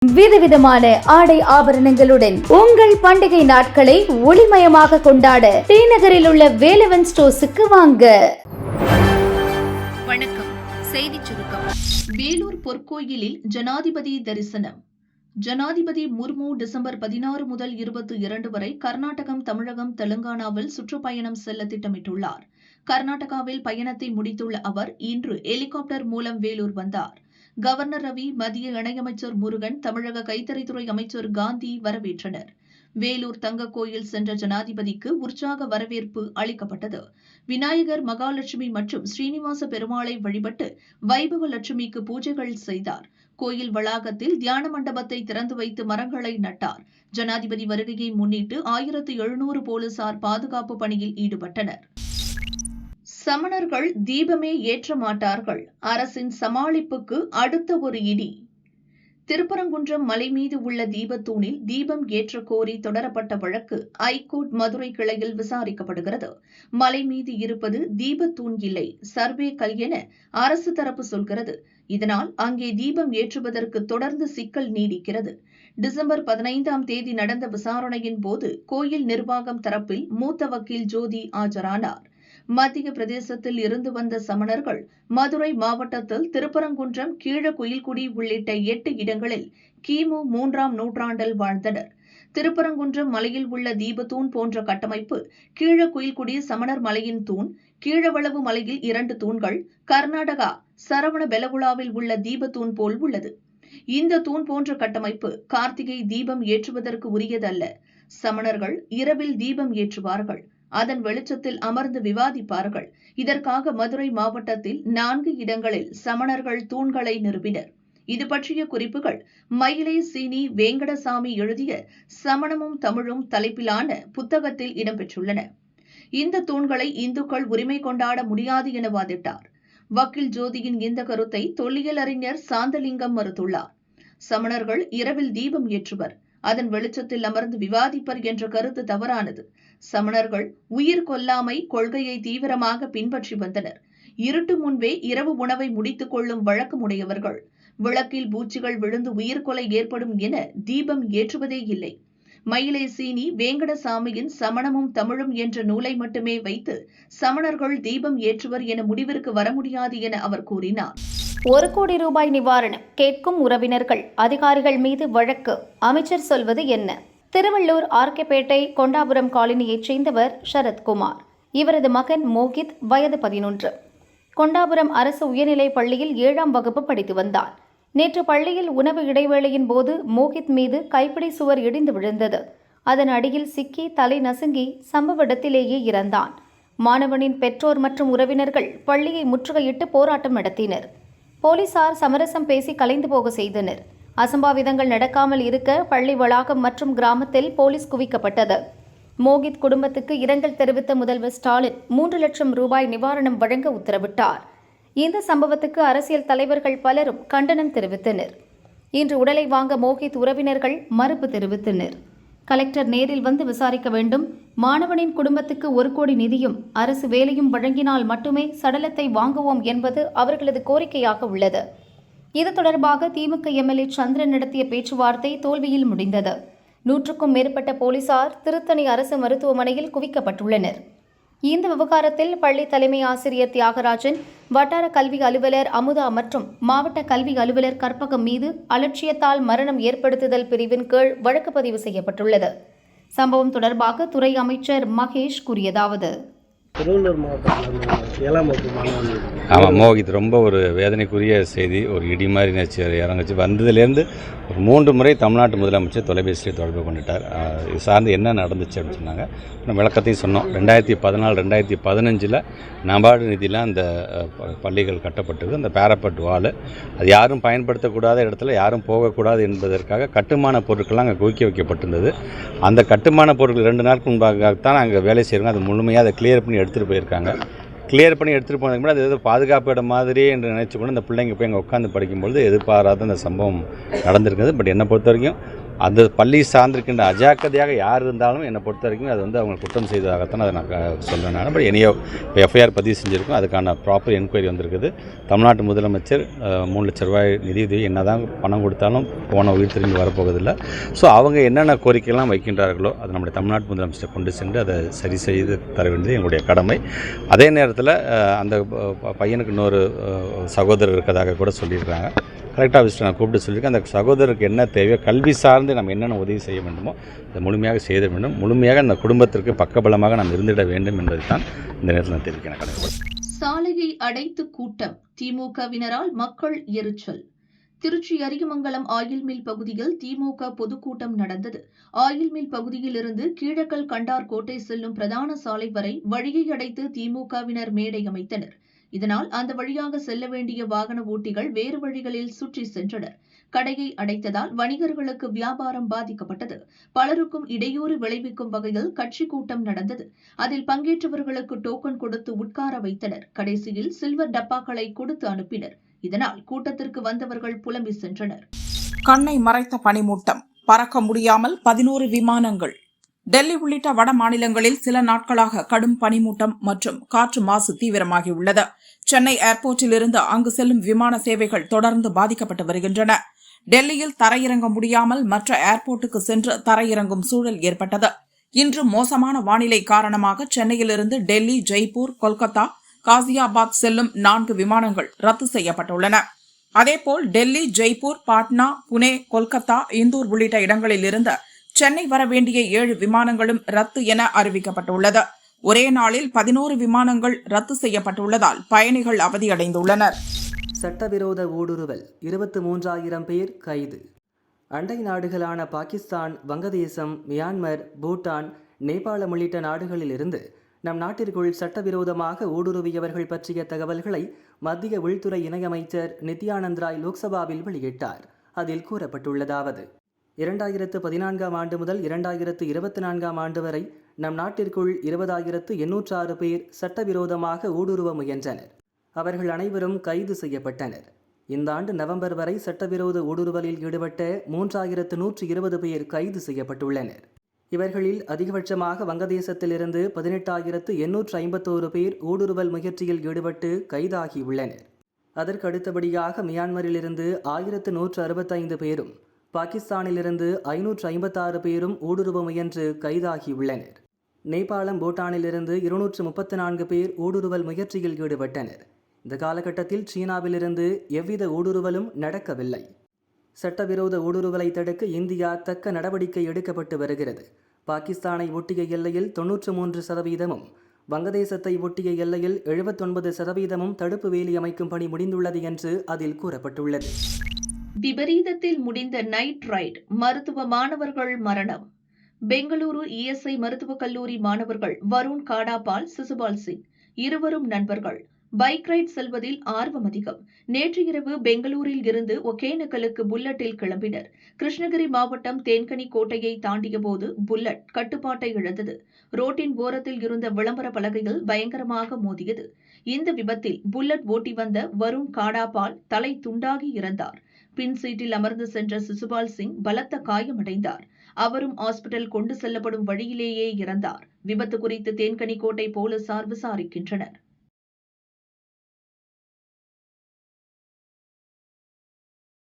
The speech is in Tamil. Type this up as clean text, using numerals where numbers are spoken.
விதவிதமான ஆடை ஆபரணங்களுடன் உங்கள் பண்டிகை நாட்களை ஒளிமயமாக கொண்டாட டி நகரில் உள்ள வேலவன் ஸ்டோர்ஸுக்கு வாங்க. வணக்கம். செய்தி சுருக்கம். வேலூர் பொற்கோயிலில் ஜனாதிபதி தரிசனம். ஜனாதிபதி முர்மு டிசம்பர் 16 முதல் 22 வரை கர்நாடகம், தமிழகம், தெலுங்கானாவில் சுற்றுப்பயணம் செல்ல திட்டமிட்டுள்ளார். கர்நாடகாவில் பயணத்தை முடித்துள்ள அவர் இன்று ஹெலிகாப்டர் மூலம் வேலூர் வந்தார். கவர்னர் ரவி, மத்திய இணையமைச்சர் முருகன், தமிழக கைத்தறித்துறை அமைச்சர் காந்தி வரவேற்றனர். வேலூர் தங்க கோயில் சென்ற ஜனாதிபதிக்கு உற்சாக வரவேற்பு அளிக்கப்பட்டது. விநாயகர், மகாலட்சுமி மற்றும் ஸ்ரீனிவாச பெருமாளை வழிபட்டு வைபவ லட்சுமிக்கு பூஜைகள் செய்தார். கோயில் வளாகத்தில் தியான மண்டபத்தை திறந்து வைத்து மரங்களை நட்டார். ஜனாதிபதி வருகையை முன்னிட்டு 1700 போலீசார் பாதுகாப்பு பணியில் ஈடுபட்டனர். சமணர்கள் தீபமே ஏற்ற மாட்டார்கள், அரசின் சமாளிப்புக்கு அடுத்த ஒரு இடி. திருப்பரங்குன்றம் மலை மீது உள்ள தீபத்தூணில் தீபம் ஏற்ற கோரி தொடரப்பட்ட வழக்கு ஐகோர்ட் மதுரை கிளையில் விசாரிக்கப்படுகிறது. மலை மீது இருப்பது தீபத்தூண் இல்லை, சர்வே கல் என அரசு தரப்பு சொல்கிறது. இதனால் அங்கே தீபம் ஏற்றுவதற்கு தொடர்ந்து சிக்கல் நீடிக்கிறது. டிசம்பர் 15ஆம் தேதி நடந்த விசாரணையின் போது கோயில் நிர்வாகம் தரப்பில் மூத்த வக்கீல் ஜோதி ஆஜரானார். மத்திய பிரதேசத்தில் இருந்து வந்த சமணர்கள் மதுரை மாவட்டத்தில் திருப்பரங்குன்றம், கீழக்குயில்குடி உள்ளிட்ட 8 இடங்களில் கிமு 3ஆம் நூற்றாண்டில் வாழ்ந்தனர். திருப்பரங்குன்றம் மலையில் உள்ள தீபத்தூண் போன்ற கட்டமைப்பு கீழக்குயில்குடி சமணர் மலையின் தூண், கீழவளவு மலையில் 2 தூண்கள், கர்நாடகா சரவண பெலகுளாவில் உள்ள தீபத்தூண் போல் உள்ளது. இந்த தூண் போன்ற கட்டமைப்பு கார்த்திகை தீபம் ஏற்றுவதற்கு உரியதல்ல. சமணர்கள் இரவில் தீபம் ஏற்றுவார்கள், அதன் வெளிச்சத்தில் அமர்ந்து விவாதிப்பார்கள். இதற்காக மதுரை மாவட்டத்தில் 4 இடங்களில் சமணர்கள் தூண்களை நிறுவினர். இது பற்றிய குறிப்புகள் மயிலை சீனி வேங்கடசாமி எழுதிய சமணமும் தமிழும் தலைப்பிலான புத்தகத்தில் இடம்பெற்றுள்ளன. இந்த தூண்களை இந்துக்கள் உரிமை கொண்டாட முடியாது என வாதிட்டார். வக்கீல் ஜோதியின் இந்த கருத்தை தொல்லியல் அறிஞர் சாந்தலிங்கம் மறுத்துள்ளார். சமணர்கள் இரவில் தீபம் ஏற்றுவர், அதன் வெளிச்சத்தில் அமர்ந்து விவாதிப்பர் என்ற கருத்து தவறானது. சமணர்கள் உயிர் கொல்லாமை கொள்கையை தீவிரமாக பின்பற்றி வந்தனர். இருட்டு முன்பே இரவு உணவை முடித்துக் கொள்ளும் வழக்கமுடையவர்கள். விளக்கில் பூச்சிகள் விழுந்து உயிர்கொலை ஏற்படும் என தீபம் ஏற்றுவதே இல்லை. மயிலை சீனி வேங்கடசாமியின் சமணமும் தமிழும் என்ற நூலை மட்டுமே வைத்து சமணர்கள் தீபம் ஏற்றுவர் என முடிவிற்கு வர முடியாது என அவர் கூறினார். 1 கோடி ரூபாய் நிவாரணம் கேட்கும் உறவினர்கள், அதிகாரிகள் மீது வழக்கு. அமைச்சர் சொல்வது என்ன? திருவள்ளூர் ஆர்கேபேட்டை கொண்டாபுரம் காலனியைச் சேர்ந்தவர் சரத்குமார். இவரது மகன் மோகித், வயது 11. கொண்டாபுரம் அரசு உயர்நிலைப் பள்ளியில் 7ஆம் வகுப்பு படித்து வந்தார். நேற்று பள்ளியில் உணவு இடைவேளையின் போது மோகித் மீது கைப்பிடி சுவர் இடிந்து விழுந்தது. அதன் அடியில் சிக்கி தலை நசுங்கி சம்பவ இடத்திலேயே இறந்தான். மாணவனின் பெற்றோர் மற்றும் உறவினர்கள் பள்ளியை முற்றுகையிட்டு போராட்டம் நடத்தினர். போலீசார் சமரசம் பேசி கலைந்து போக செய்தனர். அசம்பாவிதங்கள் நடக்காமல் இருக்க பள்ளி வளாகம் மற்றும் கிராமத்தில் போலீஸ் குவிக்கப்பட்டது. மோகித் குடும்பத்துக்கு இரங்கல் தெரிவித்த முதல்வர் ஸ்டாலின் 3 லட்சம் ரூபாய் நிவாரணம் வழங்க உத்தரவிட்டார். இந்த சம்பவத்துக்கு அரசியல் தலைவர்கள் பலரும் கண்டனம் தெரிவித்தனர். இன்று உடலை வாங்க மோகித் உறவினர்கள் மறுப்பு தெரிவித்தனர். கலெக்டர் நேரில் வந்து விசாரிக்க வேண்டும். மாணவனின் குடும்பத்துக்கு 1 கோடி நிதியும் அரசு வேலையும் வழங்கினால் மட்டுமே சடலத்தை வாங்குவோம் என்பது அவர்களது கோரிக்கையாக உள்ளது. இது தொடர்பாக திமுக எம்எல்ஏ சந்திரன் நடத்திய பேச்சுவார்த்தை தோல்வியில் முடிந்தது. 100க்கும் மேற்பட்ட போலீசார் திருத்தணி அரசு மருத்துவமனையில் குவிக்கப்பட்டுள்ளனர். இந்த விவகாரத்தில் பள்ளி தலைமை ஆசிரியர் தியாகராஜன், வட்டார கல்வி அலுவலர் அமுதா மற்றும் மாவட்ட கல்வி அலுவலர் கற்பகம் மீது அலட்சியத்தால் மரணம் ஏற்படுத்துதல் பிரிவின் கீழ் வழக்கு பதிவு செய்யப்பட்டுள்ளது. சம்பவம் தொடர்பாக துறை அமைச்சர் மகேஷ் கூறியதாவது: திருவள்ளூர் மாவட்டத்தில் 7ஆம் வகுப்பு மாணவன் ஆமாம், மோகித் ரொம்ப ஒரு வேதனைக்குரிய செய்தி. ஒரு இடி மாதிரி நினச்சி இறங்குச்சு. வந்ததுலேருந்து ஒரு 3 முறை தமிழ்நாட்டு முதலமைச்சர் தொலைபேசியில் தொடர்பு கொண்டுட்டார். இது சார்ந்து என்ன நடந்துச்சு அப்படின்னு சொன்னாங்க. நம்ம விளக்கத்தையும் சொன்னோம். 2014, 2015 நபார்டு நிதியில் அந்த பள்ளிகள் கட்டப்பட்டது. அந்த பேரப்பட் வால் அது யாரும் பயன்படுத்தக்கூடாத இடத்துல யாரும் போகக்கூடாது என்பதற்காக கட்டுமான பொருட்கள்லாம் அங்கே குவிக்க வைக்கப்பட்டிருந்தது. அந்த கட்டுமான பொருட்கள் 2 நாளுக்கு முன்பாகத்தான் அங்கே வேலை செய்கிறாங்க. அது முழுமையாக அதை கிளியர் பண்ணி எடுத்துகிட்டு போயிருக்காங்க. கிளியர் பண்ணி எடுத்துகிட்டு போனதுக்கு முன்னாடி அது ஏதோ பாதுகாப்பு இடம் மாதிரி என்று நினச்சி கொண்டு அந்த பிள்ளைங்க போய் அங்கே உட்காந்து படிக்கும்பொழுது எதிர்பாராத அந்த சம்பவம் நடந்திருக்குது. பட் என்னை பொறுத்த வரைக்கும் அந்த பள்ளி சார்ந்திருக்கின்ற அஜாக்கிரதையாக யார் இருந்தாலும் என்னை பொறுத்த வரைக்கும் அது வந்து அவங்க குற்றம் செய்ததாகத்தான் அதை நான் சொல்கிறேன். நான் பட் இனியோ இப்போ எஃப்ஐஆர் பதிவு செஞ்சுருக்கோம். அதுக்கான ப்ராப்பர் என்கொயரி வந்திருக்குது. தமிழ்நாட்டு முதலமைச்சர் 3 லட்ச ரூபாய் நிதியுதவி என்ன தான் பணம் கொடுத்தாலும் போன உயிர் திரும்பி வரப்போவதில்லை. ஸோ அவங்க என்னென்ன கோரிக்கைலாம் வைக்கின்றார்களோ அதை நம்முடைய தமிழ்நாட்டு முதலமைச்சர் கொண்டு சென்று அதை சரி செய்து தர வேண்டியது எங்களுடைய கடமை. அதே நேரத்தில் அந்த பையனுக்கு இன்னொரு சகோதரர் இருக்கதாக கூட சொல்லியிருக்காங்க. கலெக்டர் ஆஃபீஸில் நான் கூப்பிட்டு சொல்லியிருக்கேன். அந்த சகோதரருக்கு என்ன தேவையோ கல்வி சார்ந்து நம்ம என்னென்ன உதவி செய்ய வேண்டுமோ அதை முழுமையாக செய்த வேண்டும். முழுமையாக அந்த குடும்பத்திற்கு பக்கபலமாக நாம் இருந்திட வேண்டும் என்பதை தான் இந்த நேரத்தில் நான் தெரிவிக்கிறேன். கடமைப்படும். சாலையை அடைத்து கூட்டம், திமுகவினரால் மக்கள் எரிச்சல். திருச்சி அரியமங்கலம் ஆயில் மில் பகுதியில் திமுக பொதுக்கூட்டம் நடந்தது. ஆயில் மில் பகுதியில் இருந்து கீழக்கல் கண்டார் கோட்டை செல்லும் பிரதான சாலை வரை வழியை அடைத்து திமுகவினர் மேடை அமைத்தனர். இதனால் அந்த வழியாக செல்ல வேண்டிய வாகன ஓட்டிகள் வேறு வழிகளில் சுற்றி சென்றனர். கடையை அடைத்ததால் வணிகர்களுக்கு வியாபாரம் பாதிக்கப்பட்டது. பலருக்கும் இடையூறு விளைவிக்கும் வகையில் கட்சி கூட்டம் நடந்தது. அதில் பங்கேற்றவர்களுக்கு டோக்கன் கொடுத்து உட்கார வைத்தனர். கடைசியில் சில்வர் டப்பாக்களை கொடுத்து அனுப்பினர். இதனால் கூட்டத்திற்கு வந்தவர்கள் புலம்பி சென்றனர். கண்ணை மறைத்த பனிமூட்டம், பறக்க முடியாமல் 11 விமானங்கள். டெல்லி உள்ளிட்ட வட மாநிலங்களில் சில நாட்களாக கடும் பனிமூட்டம் மற்றும் காற்று மாசு தீவிரமாகியுள்ளது. சென்னை ஏர்போர்ட்டில் இருந்து அங்கு செல்லும் விமான சேவைகள் தொடர்ந்து பாதிக்கப்பட்டு வருகின்றன. டெல்லியில் தரையிறங்க முடியாமல் மற்ற ஏர்போர்ட்டுக்கு சென்று தரையிறங்கும் சூழல் ஏற்பட்டது. இன்று மோசமான வானிலை காரணமாக சென்னையிலிருந்து டெல்லி, ஜெய்ப்பூர், கொல்கத்தா, காசியாபாத் செல்லும் 4 விமானங்கள் ரத்து செய்யப்பட்டுள்ளன. அதேபோல் டெல்லி, ஜெய்ப்பூர், பாட்னா, புனே, கொல்கத்தா, இந்தூர் உள்ளிட்ட இடங்களில் இருந்து சென்னை வர வேண்டிய 7 விமானங்களும் ரத்து என அறிவிக்கப்பட்டுள்ளது. ஒரே நாளில் 11 விமானங்கள் ரத்து செய்யப்பட்டுள்ளதால் பயணிகள் அவதியடைந்துள்ளனர். சட்டவிரோத ஊடுருவல் 23,000 பேர் கைது. அண்டை நாடுகளான பாகிஸ்தான், வங்கதேசம், மியான்மர், பூட்டான், நேபாளம் உள்ளிட்ட நாடுகளிலிருந்து நம் நாட்டிற்குள் சட்டவிரோதமாக ஊடுருவியவர்கள் பற்றிய தகவல்களை மத்திய உள்துறை இணையமைச்சர் நித்யானந்த் ராய் லோக்சபாவில் வெளியிட்டார். அதில் கூறப்பட்டுள்ளதாவது: 2014ஆம் ஆண்டு முதல் 2024ஆம் ஆண்டு வரை நம் நாட்டிற்குள் 20,806 பேர் சட்டவிரோதமாக ஊடுருவ முயன்றனர். அவர்கள் அனைவரும் கைது செய்யப்பட்டனர். இந்த ஆண்டு நவம்பர் வரை சட்டவிரோத ஊடுருவலில் ஈடுபட்ட 3,120 பேர் கைது செய்யப்பட்டுள்ளனர். இவர்களில் அதிகபட்சமாக வங்கதேசத்திலிருந்து 18,851 பேர் ஊடுருவல் முயற்சியில் ஈடுபட்டு கைதாகியுள்ளனர். அதற்கு அடுத்தபடியாக மியான்மரிலிருந்து 1,165 பேரும், பாகிஸ்தானிலிருந்து 556 பேரும் ஊடுருவ முயன்று கைதாகியுள்ளனர். நேபாளம், பூட்டானிலிருந்து 234 பேர் ஊடுருவல் முயற்சியில் ஈடுபட்டனர். இந்த காலகட்டத்தில் சீனாவிலிருந்து எவ்வித ஊடுருவலும் நடக்கவில்லை. சட்டவிரோத ஊடுருவலை தடுக்க இந்தியா தக்க நடவடிக்கை எடுக்கப்பட்டு வருகிறது. பாகிஸ்தானை ஒட்டிய எல்லையில் 93%, வங்கதேசத்தை ஒட்டிய எல்லையில் 79% தடுப்பு வேலி அமைக்கும் பணி முடிந்துள்ளது என்று அதில் கூறப்பட்டுள்ளது. விபரீதத்தில் முடிந்த நைட் ரைட், மருத்துவ மாணவர்கள் மரணம். பெங்களூரு இஎஸ்ஐ மருத்துவக் கல்லூரி மாணவர்கள் வருண் காடாபால், சிசுபால் சிங் இருவரும் நண்பர்கள். பைக் ரைட் செல்வதில் ஆர்வம் அதிகம். நேற்று இரவு பெங்களூரில் இருந்து ஒகேனக்கலுக்கு புல்லட்டில் கிளம்பினர். கிருஷ்ணகிரி மாவட்டம் தேன்கனி கோட்டையை தாண்டியபோது புல்லட் கட்டுப்பாட்டை இழந்தது. ரோட்டின் ஓரத்தில் இருந்த விளம்பர பலகையில் பயங்கரமாக மோதியது. இந்த விபத்தில் புல்லட் ஓட்டி வந்த வருண் காடாபால் தலை துண்டாகி இறந்தார். பின் சீட்டில் அமர்ந்து சென்ற சிசுபால் சிங் பலத்த காயமடைந்தார். அவரும் ஹாஸ்பிட்டல் கொண்டு செல்லப்படும் வழியிலேயே இறந்தார். விபத்து குறித்து தேன்கனி கோட்டை போலீசார் விசாரிக்கின்றனர்.